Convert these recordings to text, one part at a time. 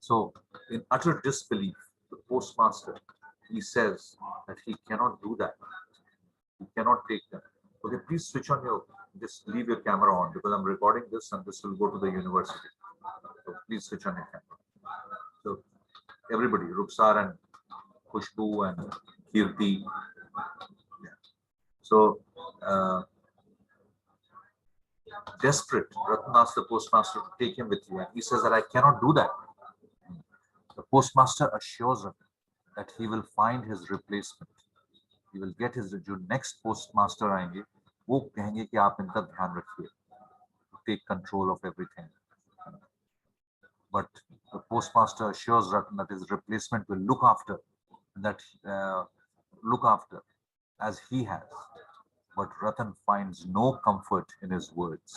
So in utter disbelief, the postmaster, he says that he cannot do that. He cannot take them. Okay, please switch on your, just leave your camera on because I'm recording this and this will go to the university. So please switch on your camera. So everybody, Ruksar and Khushbu and Kirti. Yeah. So desperate, Ratan asks the postmaster to take him with you, and he says that I cannot do that. The postmaster assures him that he will find his replacement. He will get his, जो next postmaster आएंगे वो कहेंगे कि आप इनका ध्यान रखिए, take control of everything. But the postmaster assures Ratan that his replacement will look after as he has. But Ratan finds no comfort in his words.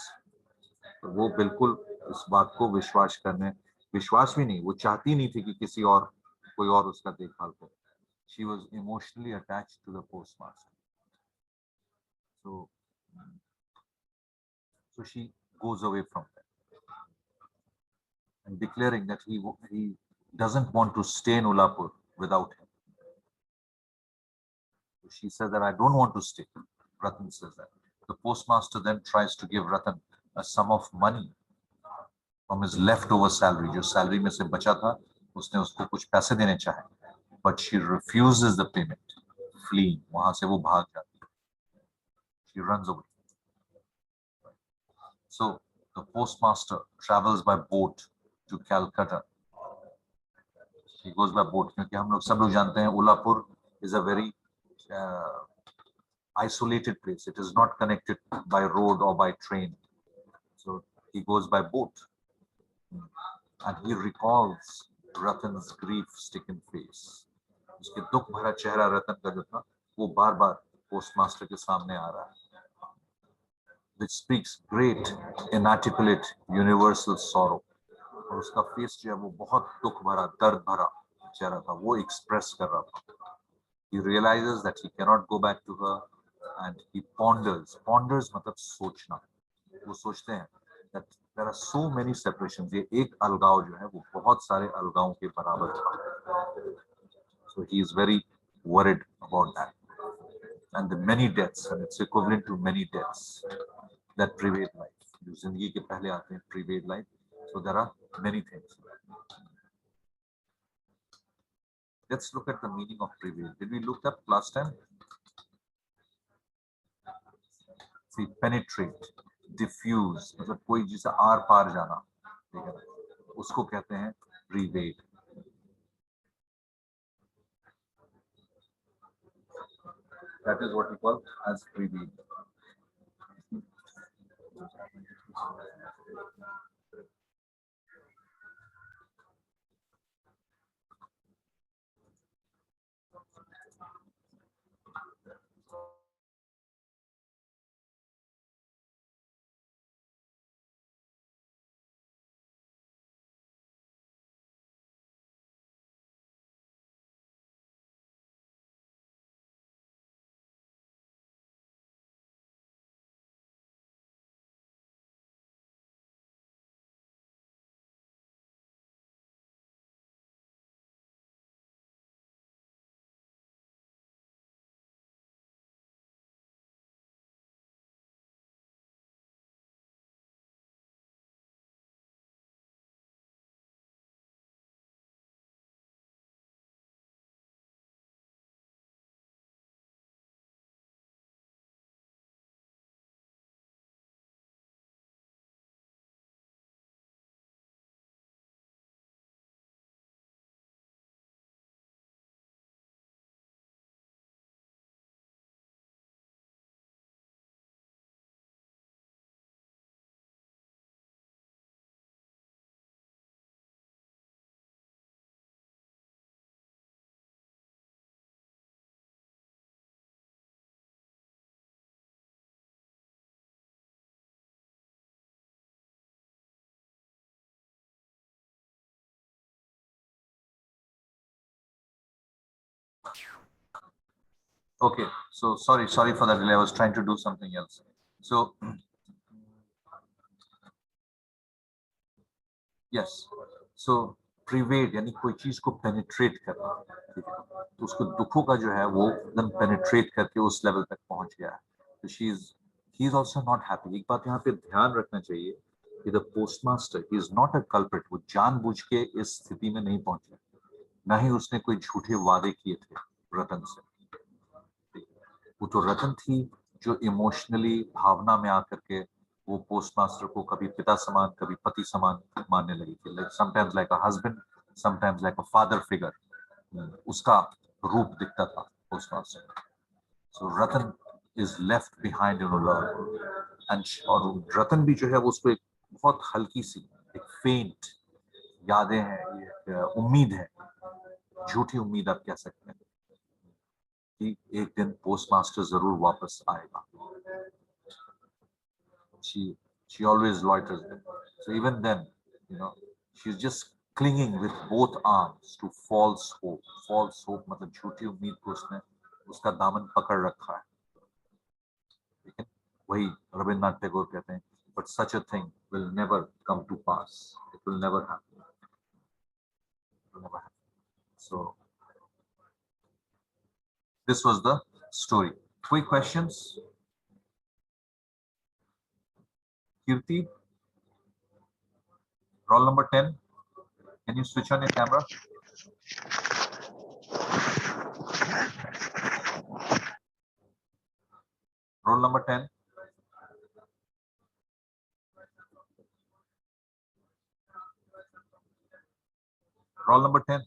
तो वो बिल्कुल इस बात को विश्वास भी नहीं, वो चाहती नहीं थी कि किसी और कोई और उसका देखभाल करे. She was emotionally attached to the postmaster. So she goes away from them and declaring that he doesn't want to stay in Ullapur without him. So she says that I don't want to stay. Ratan says that. The postmaster then tries to give Ratan a sum of money from his leftover salary. जो salary में से बचा था, उसने उसको कुछ पैसे देने चाहे. But she refuses the payment, fleeing. वहां से वो भाग जाती है. She runs away. So the postmaster travels by boat to Calcutta. He goes by boat क्योंकि हम लोग सब लोग जानते हैं Ullapur is a very isolated place. It is not connected by road or by train. So he goes by boat, and he recalls Ratan's grief-stricken face. उसके दुख भरा चेहरा रतन का जो था वो बार-बार पोस्टमास्टर के सामने आ रहा है, which speaks great inarticulate universal sorrow. और उसका फेस जो है वो बहुत दुख भरा दर्द भरा चेहरा था, वो एक्सप्रेस कर रहा था. He realizes that he cannot go back to her and he ponders मतलब सोचना. वो सोचते हैं that there are so many separations. ये एक अलगाव जो है वो बहुत सारे अलगावों के बराबर था. So he is very worried about that and the many deaths, and it's equivalent to many deaths that pervade life. जो जिंदगी के पहले आते हैं pervade life. So there are many things. Let's look at the meaning of prevail. Did we look up last time? See, penetrate, diffuse, मतलब कोई जिसे are पार जाना, ठीक है, उसको कहते हैं prevail. That is what we call as prevail. Okay, so sorry for that delay. I was trying to do something else. So yes, so प्रिवेड यानी कोई चीज को पेनिट्रेट करना, ठीक है, तो उसको दुखों का जो है वो एकदम पेनिट्रेट करके उस लेवल तक पहुंच गया है। तो she is also not happy. एक बात यहाँ पे ध्यान रखना चाहिए कि the postmaster is not a culprit. वो जानबूझ के इस स्थिति में नहीं पहुंचे, ना ही उसने कोई झूठे वादे किए थे रतन से। वो तो रतन थी जो इमोशनली भावना में आकर के वो पोस्टमास्टर को कभी पिता समान कभी पति समान मानने लगी थी, like sometimes like a husband, sometimes like a father figure. उसका रूप दिखता था postmaster. So Ratan is left behind in love, and और रतन भी जो है वो उसको एक बहुत हल्की सी एक फेंट यादें हैं, एक उम्मीद है, झूठी उम्मीद आप कह सकते हैं कि एक दिन पोस्टमास्टर जरूर वापस आएगा। She always loiters there. So even then, she's just clinging with both arms to false hope. False hope मतलब झूठी उम्मीद को उसने उसका दामन पकड़ रखा है। लेकिन वही रविन्द्रनाथ टैगोर कहते हैं, but such a thing will never come to pass. It will never happen. It will never happen. So this was the story. Quick questions. Kirti, roll number 10. Can you switch on your camera? Roll number 10. Roll number 10.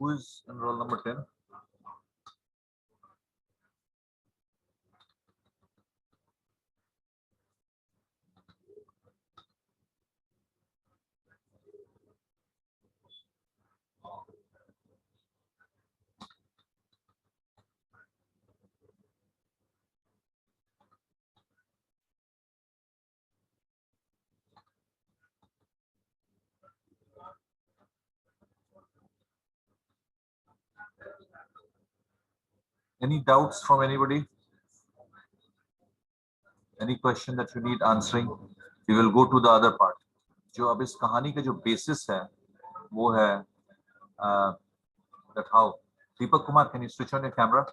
Who is in roll number 10? Any doubts from anybody? Any question that you need answering? We will go to the other part. जो अब इस कहानी का जो basis है, वो है that how. Deepak Kumar, can you switch on your camera?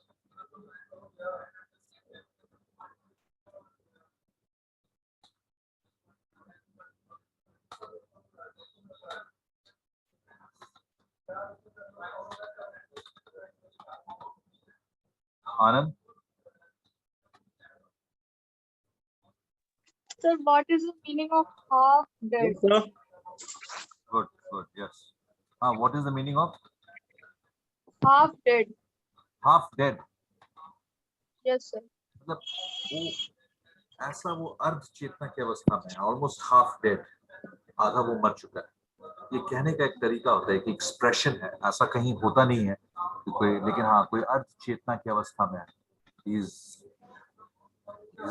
Anand? Sir, what is the meaning of half dead? Yes, sir. Good, good, yes. What is the meaning of Half dead. half dead? Yes, sir. मतलब वो ऐसा वो अर्ध चेतना की अवस्था में, almost half dead, आधा वो मर चुका है। ये कहने का एक तरीका होता है कि एक्सप्रेशन है, ऐसा कहीं होता नहीं है कि कोई, लेकिन हाँ कोई अर्ध चेतना की अवस्था में है, is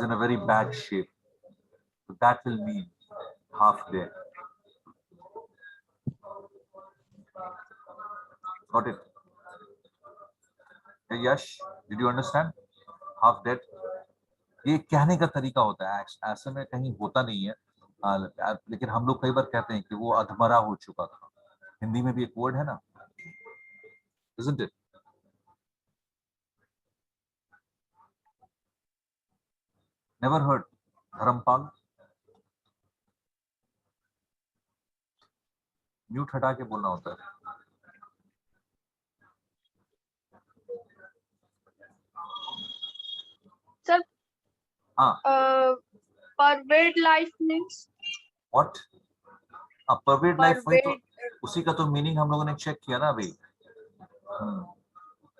in a very bad shape. So that will mean half dead. Got it? Hey, Yash, did you understand? Half dead. ये कहने का तरीका होता है, ऐसे में कहीं होता नहीं है, लेकिन हम लोग कई बार कहते हैं कि वो अधमरा हो चुका था। हिंदी में भी एक वर्ड है ना, isn't it? Never heard? Dharmpal, mute हटा के बोलना होता है। Sir, हाँ, pervade life means what? Pervade life, वही तो, pervade. उसी का तो मीनिंग हम लोगों ने चेक किया ना अभी।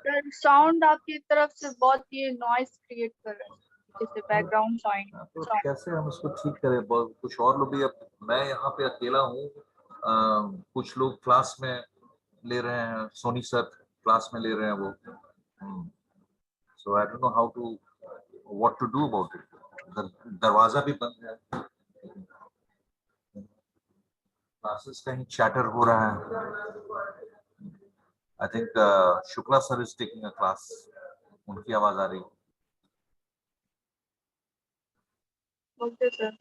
Sir, sound आपकी तरफ से बहुत ये noise create कर रहा है, जैसे background sound. तो कैसे हम इसको ठीक करें? कुछ और लोग भी, अब मैं यहाँ पे अकेला हूँ, कुछ लोग क्लास में ले रहे हैं, सोनी सर क्लास में ले रहे हैं वो, so I don't know how to, what to do about it. दरवाजा भी बंद है, क्लासेस कहीं चैटर हो रहा है। I think Shukla sir is taking a class, उनकी आवाज आ रही है। Okay, sir.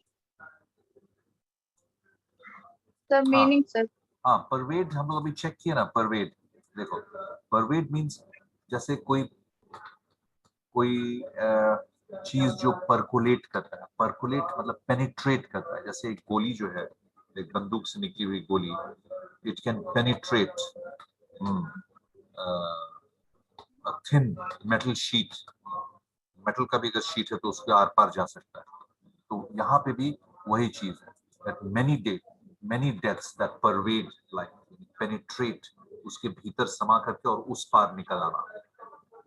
Sir, हाँ meaning, sir. हाँ, परवेड हम लोग अभी चेक किया ना। परवेड देखो, परवेड मीन्स जैसे कोई कोई चीज जो परकुलेट करता है। परकुलेट मतलब पेनिट्रेट करता है। जैसे एक गोली जो है, एक बंदूक से निकली हुई गोली, it can penetrate thin metal sheet. Metal का भी अगर शीट है तो उसके आर पार जा सकता है। तो यहाँ पे भी वही चीज है, that many deaths that pervade life, penetrate, उसके भीतर समा करके और उस पार निकल आना।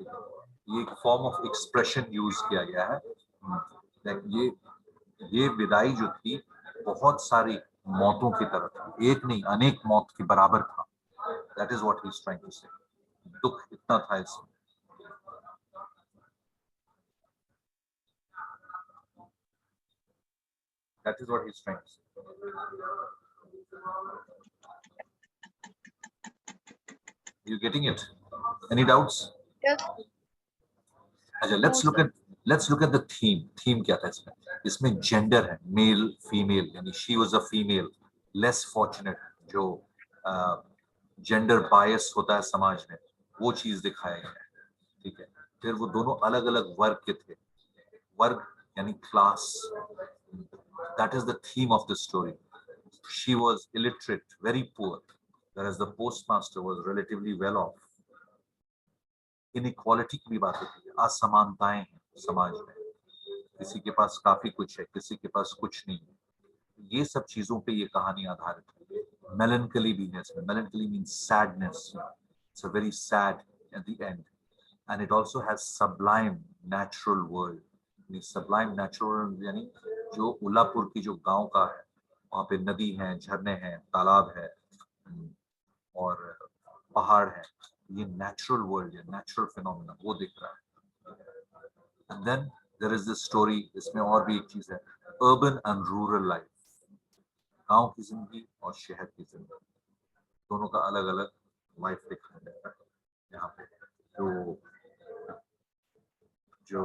ये एक फॉर्म ऑफ एक्सप्रेशन यूज किया गया है। ये विदाई जो थी बहुत सारी मौतों की तरह थी, एक नहीं अनेक मौत के बराबर था। That is what he is trying to say. दुख इतना था इसमें। That is what he's trying to say. You getting it? Any doubts? Yes. अच्छा, No, sir. let's look at the theme. Theme क्या था इसमें? इसमें gender है, male, female, यानी she was a female, less fortunate, जो gender bias होता है समाज में, वो चीज दिखाया गया है। ठीक है, फिर वो दोनों अलग अलग वर्ग के थे। वर्ग यानी class. That is the theme of the story. She was illiterate, very poor, whereas the postmaster was relatively well off. Inequality की भी बात होती है, असमानताएं हैं समाज में। किसी के पास काफी कुछ है, किसी के पास कुछ नहीं है। ये सब चीजों पे ये कहानी आधारित है। मेलनकली भी है इसमें। मेलनकली means sadness. It's a very sad at the end, and it also has sublime natural world. Sublime natural यानी जो उल्लापुर की जो गांव का है, वहां पे नदी है, झरने हैं, तालाब है और पहाड़ है। ये नेचुरल वर्ल्ड है, नेचुरल फिनोमेना, वो दिख रहा है। And then there is this story. इसमें और भी एक चीज है, अर्बन एंड रूरल लाइफ। गांव की जिंदगी और शहर की जिंदगी, दोनों का अलग अलग लाइफ दिखाया जाता है यहाँ पे। जो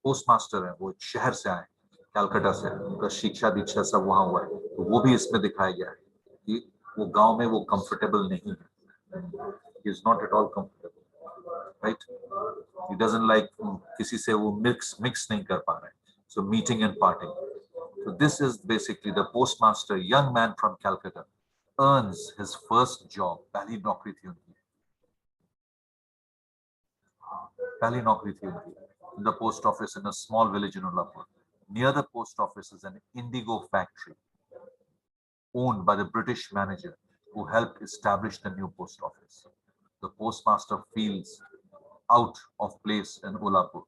पोस्टमास्टर है वो शहर से आए, कलकत्ता से, उनका शिक्षा दीक्षा सब वहां हुआ है, तो वो भी इसमें दिखाया गया है कि वो गांव में वो कंफर्टेबल नहीं है। He is not at all comfortable, right? He doesn't like किसी से वो mix नहीं कर पा रहे हैं. So meeting and parting. So this is basically the postmaster, young man from Calcutta, earns his first job. पहली नौकरी थी उनकी, पहली नौकरी थी उनकी, in the post office in a small village in Ullapur. Near the post office is an indigo factory owned by the British manager who helped establish the new post office. The postmaster feels out of place in Ullapur,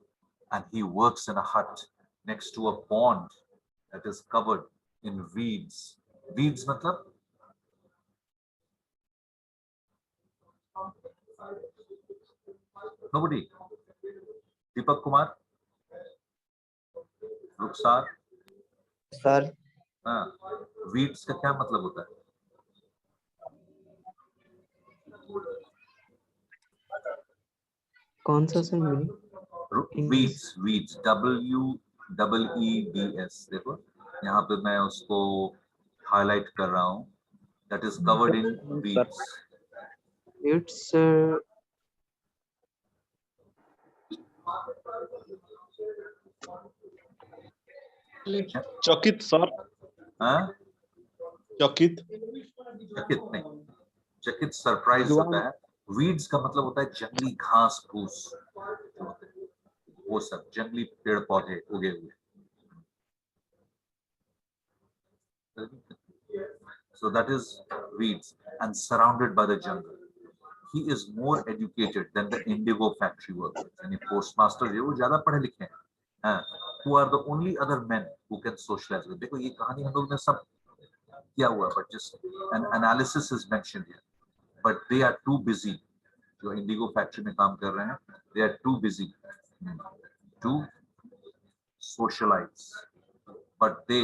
and he works in a hut next to a pond that is covered in weeds. Weeds matlab? Nobody. Deepak Kumar? Ruksar? Sir हाँ, weeds का क्या मतलब होता है? कौन सा sir meaning? weeds, WEEDS। देखो यहाँ पे मैं उसको हाईलाइट कर रहा हूँ, that is covered in weeds. It's चकित सर, हाँ, चकित चकित नहीं, चकित सरप्राइज होता है। वीड्स का मतलब होता है जंगली घास फूस, वो सब जंगली पेड़ पौधे उगे हुए। So that is weeds and surrounded by the jungle. He is more educated than the indigo factory workers. यानी postmaster जो वो ज्यादा पढ़े लिखे हैं, हाँ, who are the only other men who can socialize with. देखो ये कहानी हम लोग ने सब किया हुआ, but just an analysis is mentioned here. But they are too busy. जो इंडिगो फैक्ट्री में काम कर रहे हैं, they are too busy to socialize, but they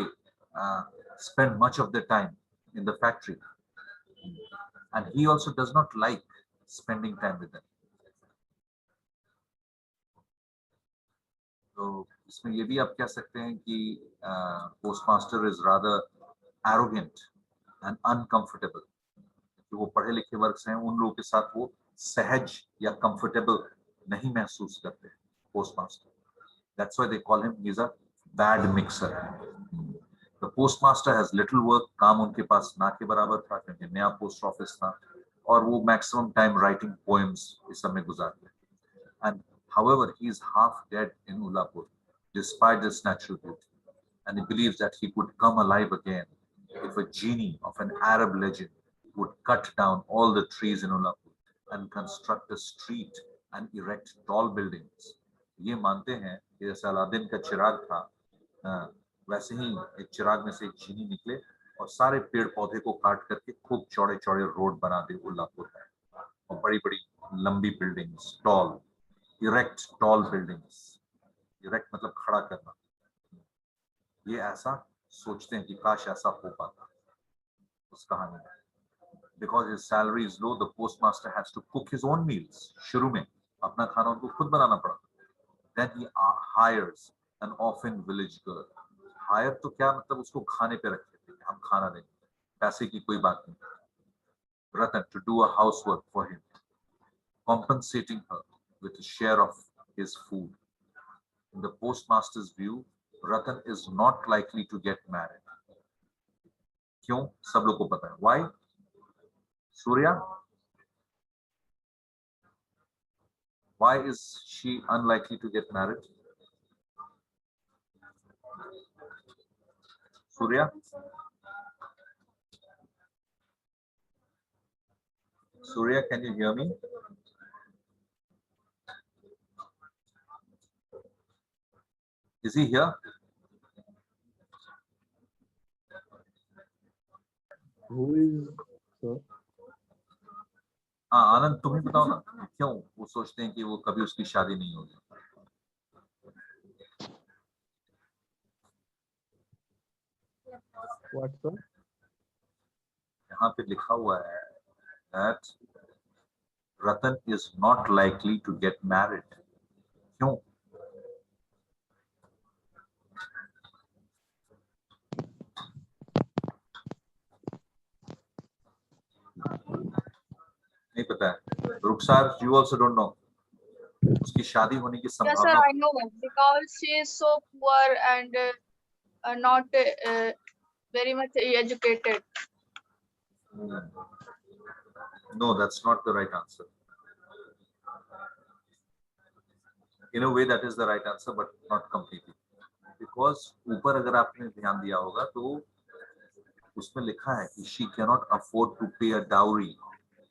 spend much of their time in the factory, and he also does not like spending time with them. So इसमें ये भी आप कह सकते हैं कि postmaster is rather arrogant and uncomfortable. जो वो पढ़े लिखे वर्ग से हैं उन लोगों के साथ वो सहज या कंफर्टेबल नहीं महसूस करते postmaster. That's why they call him, he's a bad mixer. The postmaster has little work. काम उनके पास ना के बराबर था क्योंकि नया पोस्ट ऑफिस था और वो मैक्सिमम टाइम राइटिंग पोएम्स इस समय गुजारते हैं. And however, he is half dead in Ullapur despite this natural beauty, and he believes that he could come alive again if a genie of an Arab legend would cut down all the trees in Ullapur and construct a street and erect tall buildings. ये मानते हैं कि जैसे Aladdin का चिराग था, वैसे ही एक चिराग में से एक जीनी निकले और सारे पेड़ पौधे को काट करके खूब चौड़े चौड़े रोड बना दे उल्लापुर में, और बड़ी बड़ी लंबी buildings, tall erect tall buildings, erect मतलब खड़ा करना. ये ऐसा सोचते हैं कि काश ऐसा हो पाता उस कहानी में. Because his salary is low, the postmaster has to cook his own meals. शुरू में अपना खाना उनको खुद बनाना पड़ा. Then he hires an orphan village girl. Hire तो क्या मतलब, उसको खाने पे रखे थे, हम खाना देंगे, पैसे की कोई बात नहीं. Ratan to do a housework for him, compensating her with a share of his food. In the postmaster's view, Ratan is not likely to get married. क्यों? सब लोग को पता है. Why? Surya? Why is she unlikely to get married? Surya? Surya, can you hear me? Is he here? Who is sir? हाँ आनंद, तुम ही बताओ ना, क्यों वो सोचते हैं कि वो कभी उसकी शादी नहीं होगी. What sir? यहाँ पे लिखा हुआ है that Ratan is not likely to get married. क्यों? नहीं पता है. रुखसार, you also don't know. उसकी शादी होने की Yes, sir, संभावना. I know because she is so poor and not very much educated. No, that's not the right answer. In a way, that is the right answer, but not completely. Because ऊपर अगर आपने ध्यान दिया होगा तो उसमें लिखा है कि she cannot afford to pay a dowry.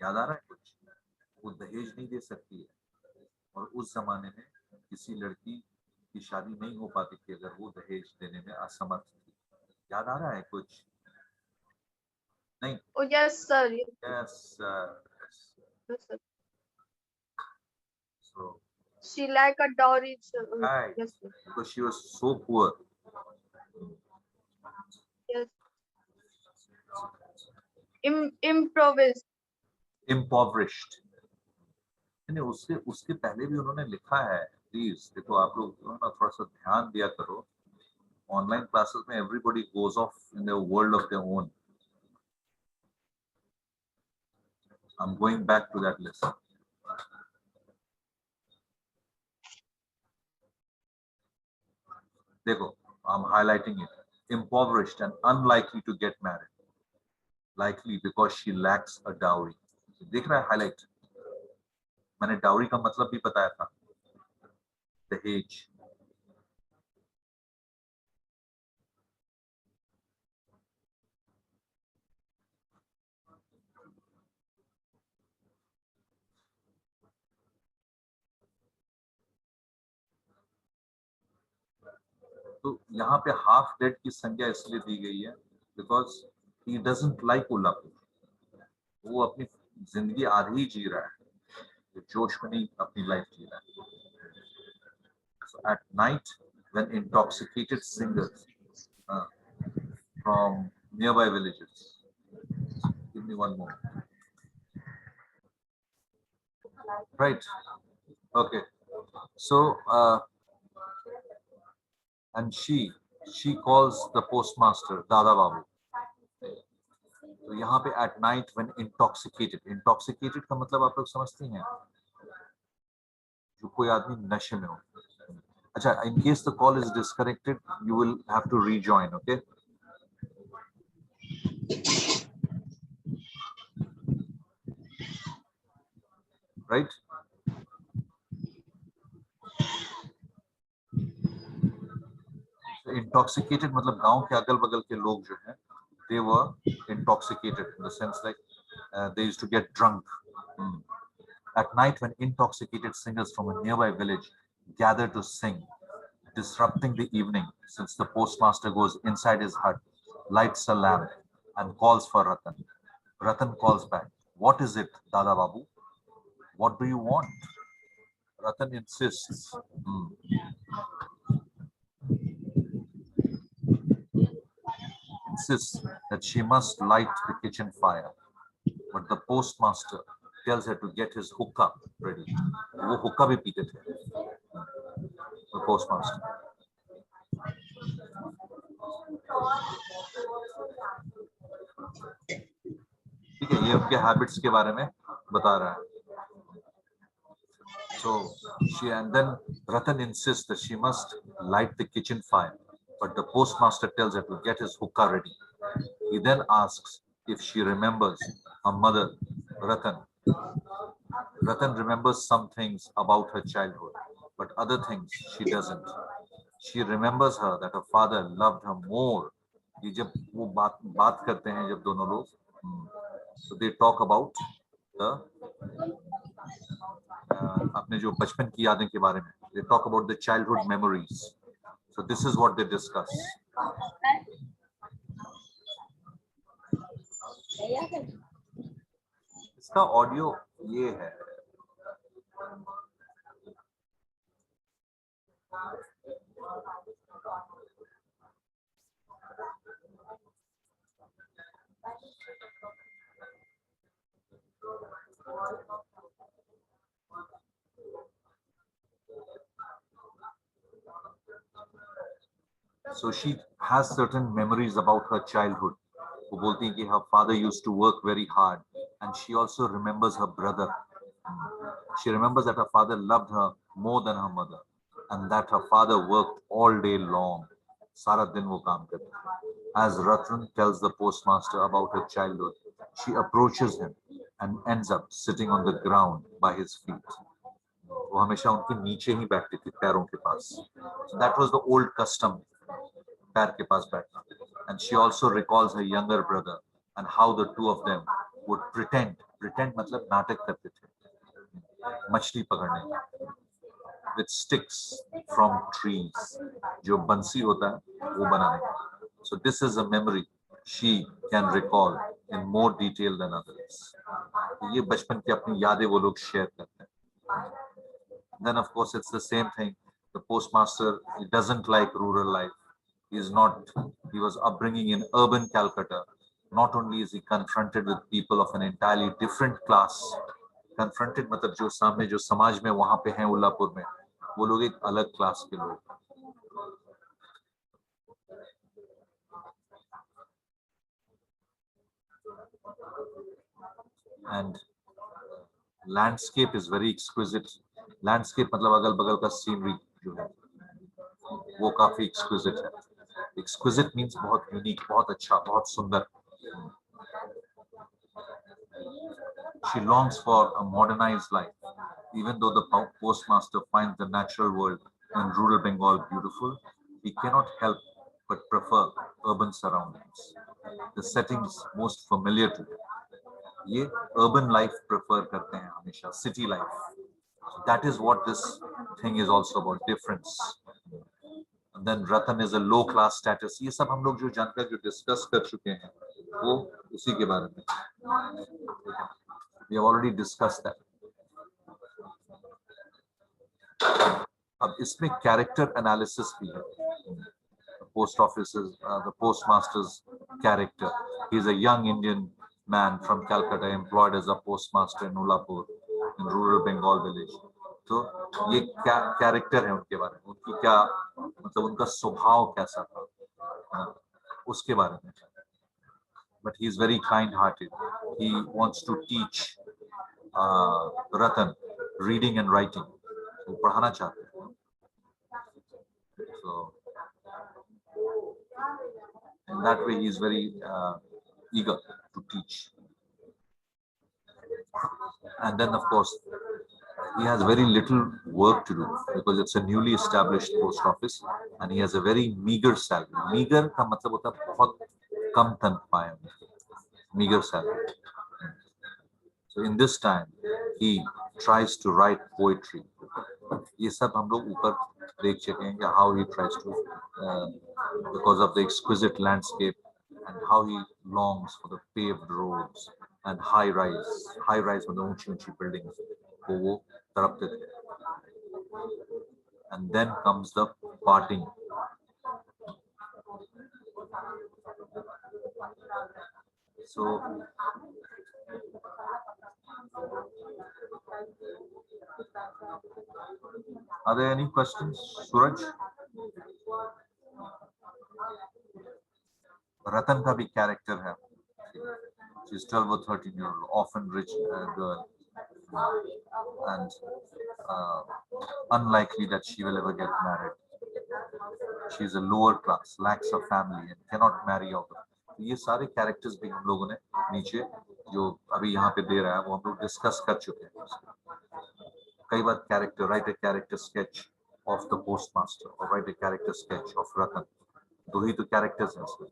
याद आ रहा है कुछ? वो दहेज नहीं दे सकती है, और उस जमाने में किसी लड़की की शादी नहीं हो पाती थी अगर वो दहेज देने में असमर्थ थी. याद आ रहा है कुछ? नहीं. Oh yes, sir. Yes. Yes, sir. So She like a dowry. right, Yes, sir. because she was so poor. Yes. Improvised. Impoverished. नहीं, उसके उसके पहले भी उन्होंने लिखा है. प्लीज देखो, आप लोग ना थोड़ा सा ध्यान दिया करो. ऑनलाइन क्लासेस में everybody goes off in their world of their own. I am going back to that list. देखो, I am highlighting it. Impoverished and unlikely to get married. Likely because she lacks a dowry. देख रहा है highlight? मैंने dowry का मतलब भी बताया था, दहेज. तो यहाँ पे हाफ डेड की संख्या इसलिए दी गई है बिकॉज ही डजंट लाइक उल्लापुर. वो अपनी जिंदगी आधी ही जी रहा है, जोश में नहीं अपनी लाइफ जी रहा है. So at night, when intoxicated singers from nearby villages, give me one more. Right. Okay. So and she calls the postmaster Dada Babu. तो यहाँ पे at night when intoxicated का मतलब आप लोग समझती हैं, जो कोई आदमी नशे में हो. अच्छा, in case the call is disconnected, you will have to rejoin, okay? Right? So intoxicated मतलब गांव के अगल बगल के लोग जो हैं, they were intoxicated in the sense like they used to get drunk. At night when intoxicated singers from a nearby village gather to sing, disrupting the evening, since the postmaster goes inside his hut, lights a lamp and calls for Ratan. Ratan calls back, "What is it, Dada Babu? What do you want?" Ratan insists. Insists that she must light the kitchen fire, but the postmaster tells her to get his hookah ready. वो hookah भी पीते थे, the postmaster. ठीक है, ये उनके habits के बारे में बता रहा है. So she, and then Ratan insists that she must light the kitchen fire, but the postmaster tells her to get his hookah ready. He then asks if she remembers her mother, Ratan. Ratan remembers some things about her childhood, but other things she doesn't. She remembers her that her father loved her more. ये जब वो बात करते हैं जब दोनों लोग, so they talk about the अपने जो बचपन की यादें के बारे में. They talk about the childhood memories. So this is what they discuss. इसका ऑडियो ये है. So she has certain memories about her childhood. वो बोलती है कि her father used to work very hard, and she also remembers her brother. She remembers that her father loved her more than her mother, and that her father worked all day long. सारा दिन वो काम करते थे. As Ratan tells the postmaster about her childhood, she approaches him and ends up sitting on the ground by his feet. वो हमेशा उनके नीचे ही बैठती थी, पैरों के पास. So that was the old custom, पैर के पास बैठना. And she also recalls her younger brother and how the two of them would pretend मतलब नाटक करते थे, मछली पकड़ने, with sticks from trees. जो बंसी होता है वो बनाने. So this is a memory she can recall in more detail than others. ये बचपन की अपनी यादें वो लोग शेयर करते हैं. Then of course it's the same thing. The postmaster, he doesn't like rural life. He was upbringing in urban Calcutta. Not only is he confronted with people of an entirely different class, confronted मतलब जो सामने जो समाज में वहां पे हैं उल्लापुर में, वो लोग एक अलग क्लास के लोग. And landscape is very exquisite. Landscape मतलब अगल बगल का scenery जो है वो काफी exquisite है. Exquisite means बहुत unique, बहुत अच्छा, बहुत सुंदर. She longs for a modernized life, even though the postmaster finds the natural world in rural Bengal beautiful. He cannot help but prefer urban surroundings. The settings most familiar to him. ये urban life prefer करते हैं हमेशा, city life. That is what this thing is also about, difference. And then Ratan is a low class status. ये सब हम लोग जो जानकर जो discuss कर चुके हैं वो उसी के बारे में. We have already discussed that. अब इसमें character analysis भी है. The post office's, the postmaster's character. He is a young Indian man from Calcutta employed as a postmaster in Ullapur, in rural Bengal village. तो ये क्या character है उनके बारे में, उनकी क्या मतलब उनका स्वभाव कैसा था, उसके बारे में. But he is very kind-hearted. He wants to teach Ratan reading and writing. वो पढ़ाना चाहते हैं. So in that way, he is very eager to teach. And then, of course, he has very little work to do because it's a newly established post office, and he has a very meager salary. Meager का मतलब होता है बहुत कम तनख्वाह है, meager salary. So in this time, he tries to write poetry. ये सब हम लोग ऊपर देख चुके हैं कि how he tries to, because of the exquisite landscape and how he longs for the paved roads and high rise मतलब ऊंची buildings को वो तरफते थे. And then comes the parting. So are there any questions, Suraj? Ratan का भी character है. She's 12 or 13-year-old, often rich girl, and unlikely that she will ever get married. She's a lower class, lacks a family, and cannot marry out of. ये सारे characters भी हम लोगों ने नीचे जो अभी यहाँ पे दे रहा है वो हम लोग discuss कर चुके हैं. कई बार character, write a character sketch of the postmaster or write a character sketch of Ratan. दो ही तो characters हैं इसमें.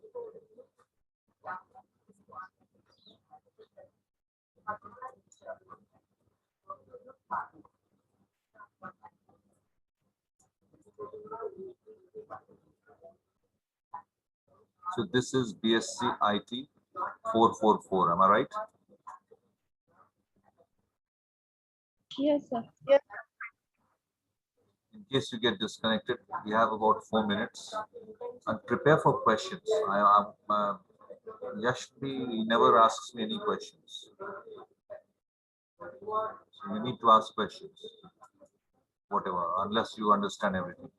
So this is Bsc.IT 444. Am I right? Yes, sir. Yes. In case you get disconnected, we have about 4 minutes. And prepare for questions. Yashvi never asks me any questions. So you need to ask questions, whatever, unless you understand everything.